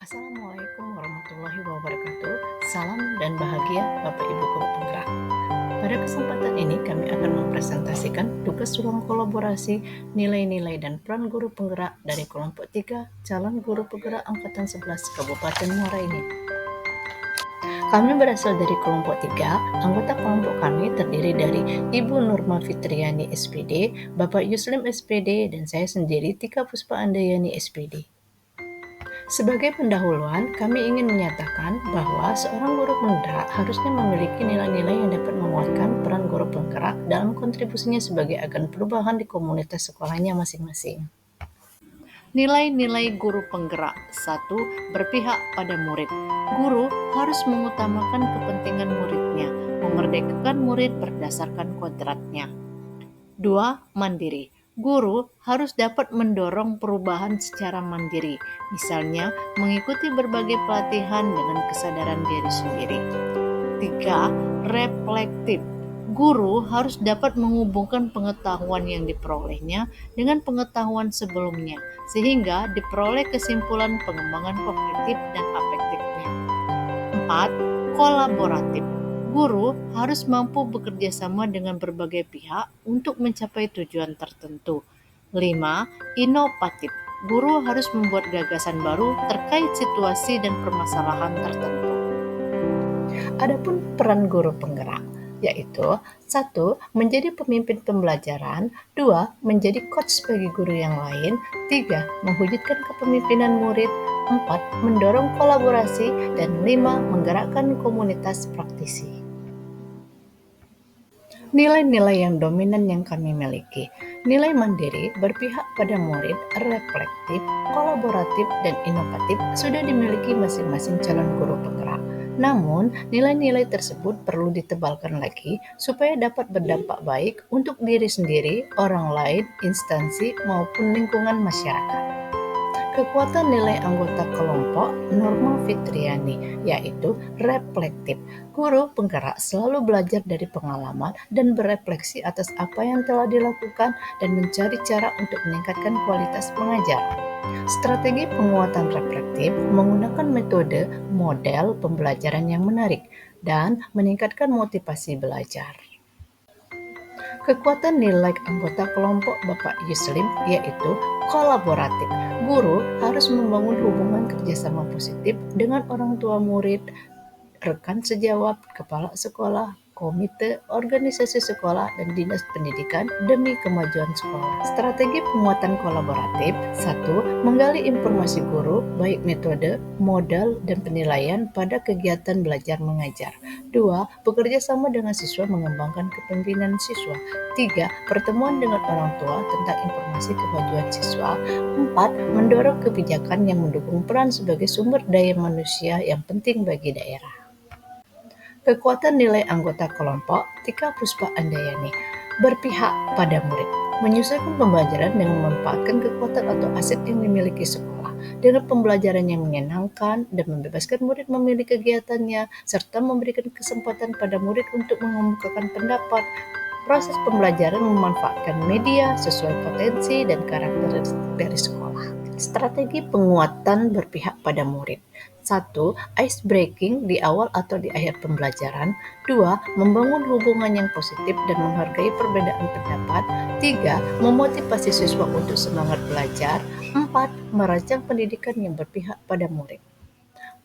Assalamualaikum warahmatullahi wabarakatuh. Salam dan bahagia Bapak Ibu Guru Penggerak. Pada kesempatan ini kami akan mempresentasikan tugas ruang kolaborasi, nilai-nilai dan peran guru penggerak dari kelompok 3 calon guru penggerak angkatan 11 Kabupaten Muara Enim. Kami berasal dari kelompok 3. Anggota kelompok kami terdiri dari Ibu Nurma Fitriani SPD, Bapak Yuslim SPD, dan saya sendiri Tika Puspa Andayani SPD. Sebagai pendahuluan, kami ingin menyatakan bahwa seorang guru penggerak harusnya memiliki nilai-nilai yang dapat menguatkan peran guru penggerak dalam kontribusinya sebagai agen perubahan di komunitas sekolahnya masing-masing. Nilai-nilai guru penggerak. 1. Berpihak pada murid. Guru harus mengutamakan kepentingan muridnya, memerdekakan murid berdasarkan kodratnya. 2. Mandiri. Guru harus dapat mendorong perubahan secara mandiri, misalnya mengikuti berbagai pelatihan dengan kesadaran diri sendiri. 3. Reflektif. Guru harus dapat menghubungkan pengetahuan yang diperolehnya dengan pengetahuan sebelumnya, sehingga diperoleh kesimpulan pengembangan kognitif dan afektifnya. 4. Kolaboratif. Guru harus mampu bekerja sama dengan berbagai pihak untuk mencapai tujuan tertentu. 5. Inovatif. Guru harus membuat gagasan baru terkait situasi dan permasalahan tertentu. Adapun peran guru penggerak, yaitu 1. Menjadi pemimpin pembelajaran, 2. Menjadi coach bagi guru yang lain, 3. Mewujudkan kepemimpinan murid, 4. Mendorong kolaborasi, dan 5. Menggerakkan komunitas praktisi. Nilai-nilai yang dominan yang kami miliki. Nilai mandiri, berpihak pada murid, reflektif, kolaboratif, dan inovatif sudah dimiliki masing-masing calon guru penggerak. Namun, nilai-nilai tersebut perlu ditebalkan lagi supaya dapat berdampak baik untuk diri sendiri, orang lain, instansi, maupun lingkungan masyarakat. Kekuatan nilai anggota kelompok Nurma Fitriani, yaitu reflektif. Guru penggerak selalu belajar dari pengalaman dan berefleksi atas apa yang telah dilakukan dan mencari cara untuk meningkatkan kualitas mengajar. Strategi penguatan reflektif menggunakan metode model pembelajaran yang menarik dan meningkatkan motivasi belajar. Kekuatan nilai anggota kelompok Bapak Yuslim yaitu kolaboratif. Guru harus membangun hubungan kerjasama positif dengan orang tua murid, rekan sejawat, kepala sekolah, komite, organisasi sekolah, dan dinas pendidikan demi kemajuan sekolah. Strategi penguatan kolaboratif. 1. Menggali informasi guru, baik metode, modal, dan penilaian pada kegiatan belajar mengajar. 2. Bekerja sama dengan siswa mengembangkan kepemimpinan siswa. 3. Pertemuan dengan orang tua tentang informasi kemajuan siswa. 4. Mendorong kebijakan yang mendukung peran sebagai sumber daya manusia yang penting bagi daerah. Kekuatan nilai anggota kelompok Tika Puspa Andayani, berpihak pada murid, menyesuaikan pembelajaran dengan memanfaatkan kekuatan atau aset yang dimiliki sekolah, dengan pembelajaran yang menyenangkan dan membebaskan murid memilih kegiatannya, serta memberikan kesempatan pada murid untuk mengemukakan pendapat. Proses pembelajaran memanfaatkan media sesuai potensi dan karakter dari sekolah. Strategi penguatan berpihak pada murid. 1. Ice breaking di awal atau di akhir pembelajaran. 2. Membangun hubungan yang positif dan menghargai perbedaan pendapat. 3. Memotivasi siswa untuk semangat belajar. 4. Merancang pendidikan yang berpihak pada murid.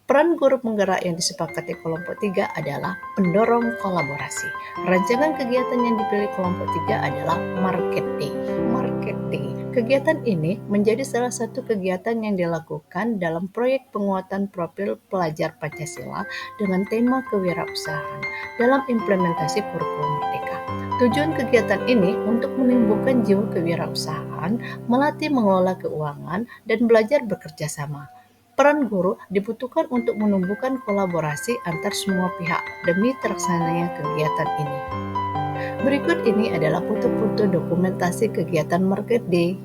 Peran guru penggerak yang disepakati kelompok 3 adalah pendorong kolaborasi. Rancangan kegiatan yang dipilih kelompok 3 adalah Market Day. Market Day. Kegiatan ini menjadi salah satu kegiatan yang dilakukan dalam proyek penguatan profil pelajar Pancasila dengan tema kewirausahaan dalam implementasi kurikulum Merdeka. Tujuan kegiatan ini untuk menumbuhkan jiwa kewirausahaan, melatih mengelola keuangan, dan belajar bekerja sama. Peran guru dibutuhkan untuk menumbuhkan kolaborasi antar semua pihak demi terlaksananya kegiatan ini. Berikut ini adalah foto-foto dokumentasi kegiatan Market Day.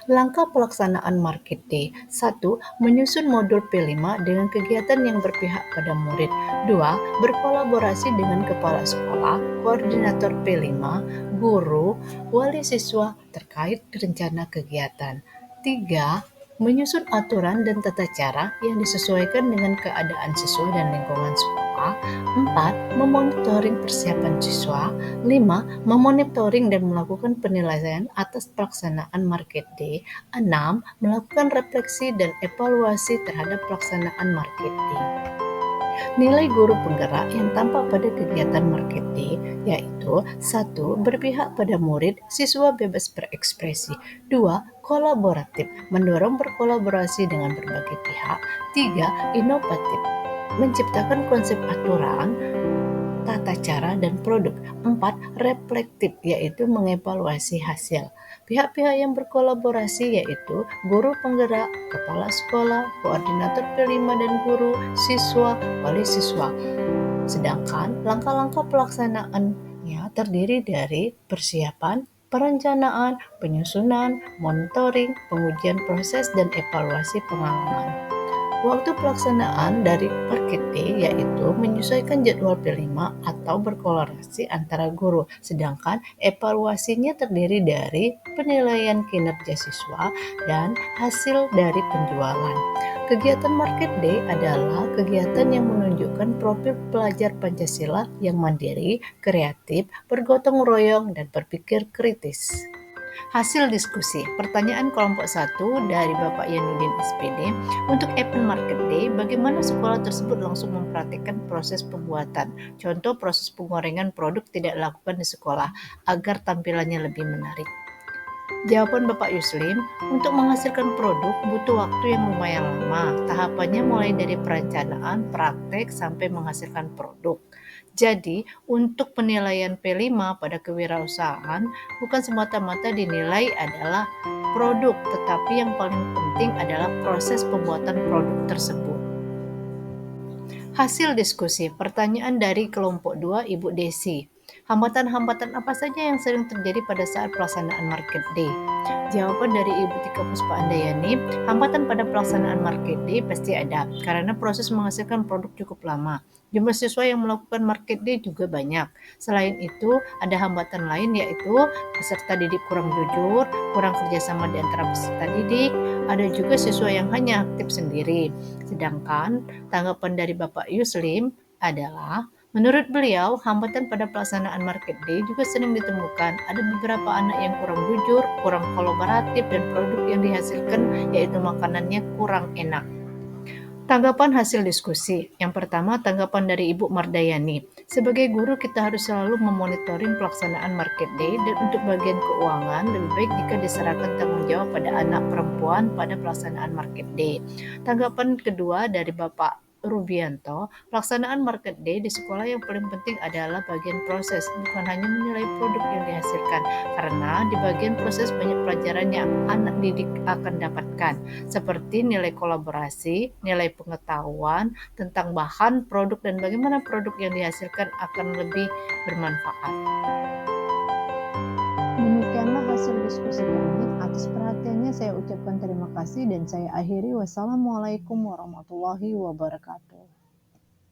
Langkah pelaksanaan Market Day. 1. Menyusun modul P5 dengan kegiatan yang berpihak pada murid. 2. Berkolaborasi dengan kepala sekolah, koordinator P5, guru, wali siswa terkait rencana kegiatan. 3. Menyusun aturan dan tata cara yang disesuaikan dengan keadaan siswa dan lingkungan sekolah. 4. Memonitoring persiapan siswa. 5. Memonitoring dan melakukan penilaian atas pelaksanaan Market Day. 6. Melakukan refleksi dan evaluasi terhadap pelaksanaan Market Day. Nilai guru penggerak yang tampak pada kegiatan Market Day yaitu 1. Berpihak pada murid, siswa bebas berekspresi. 2. Kolaboratif, mendorong berkolaborasi dengan berbagai pihak. 3. Inovatif, menciptakan konsep aturan, tata cara, dan produk. 4. Reflektif, yaitu mengevaluasi hasil. Pihak-pihak yang berkolaborasi yaitu guru penggerak, kepala sekolah, koordinator P5 dan guru, siswa, wali siswa. Sedangkan langkah-langkah pelaksanaannya terdiri dari persiapan, perencanaan, penyusunan, monitoring, pengujian proses, dan evaluasi pengalaman. Waktu pelaksanaan dari Market Day yaitu menyesuaikan jadwal P5 atau berkolaborasi antara guru, sedangkan evaluasinya terdiri dari penilaian kinerja siswa dan hasil dari penjualan. Kegiatan Market Day adalah kegiatan yang menunjukkan profil pelajar Pancasila yang mandiri, kreatif, bergotong royong, dan berpikir kritis. Hasil diskusi, pertanyaan kelompok 1 dari Bapak Yanudin SPD, untuk event Market Day, bagaimana sekolah tersebut langsung mempraktikkan proses pembuatan? Contoh proses penggorengan produk tidak dilakukan di sekolah agar tampilannya lebih menarik. Jawaban Bapak Yuslim, untuk menghasilkan produk butuh waktu yang lumayan lama. Tahapannya mulai dari perencanaan, praktek, sampai menghasilkan produk. Jadi, untuk penilaian P5 pada kewirausahaan bukan semata-mata dinilai adalah produk, tetapi yang paling penting adalah proses pembuatan produk tersebut. Hasil diskusi, pertanyaan dari kelompok 2 Ibu Desi. Hambatan-hambatan apa saja yang sering terjadi pada saat pelaksanaan Market Day? Jawaban dari Ibu Tika Puspa Andayani, hambatan pada pelaksanaan Market Day pasti ada, karena proses menghasilkan produk cukup lama. Jumlah siswa yang melakukan Market Day juga banyak. Selain itu, ada hambatan lain yaitu peserta didik kurang jujur, kurang kerjasama di antara peserta didik, ada juga siswa yang hanya aktif sendiri. Sedangkan tanggapan dari Bapak Yuslim adalah, menurut beliau, hambatan pada pelaksanaan Market Day juga sering ditemukan. Ada beberapa anak yang kurang jujur, kurang kolaboratif, dan produk yang dihasilkan yaitu makanannya kurang enak. Tanggapan hasil diskusi. Yang pertama, tanggapan dari Ibu Mardayani. Sebagai guru, kita harus selalu memonitoring pelaksanaan Market Day, dan untuk bagian keuangan, lebih baik jika diserahkan tanggung jawab pada anak perempuan pada pelaksanaan Market Day. Tanggapan kedua dari Bapak Rubianto, pelaksanaan Market Day di sekolah yang paling penting adalah bagian proses, bukan hanya menilai produk yang dihasilkan, karena di bagian proses banyak pelajaran yang anak didik akan dapatkan, seperti nilai kolaborasi, nilai pengetahuan tentang bahan, produk, dan bagaimana produk yang dihasilkan akan lebih bermanfaat. Demikianlah hasil diskusi kami. Atas perhatiannya saya ucapkan terima kasih dan saya akhiri. Wassalamualaikum warahmatullahi wabarakatuh.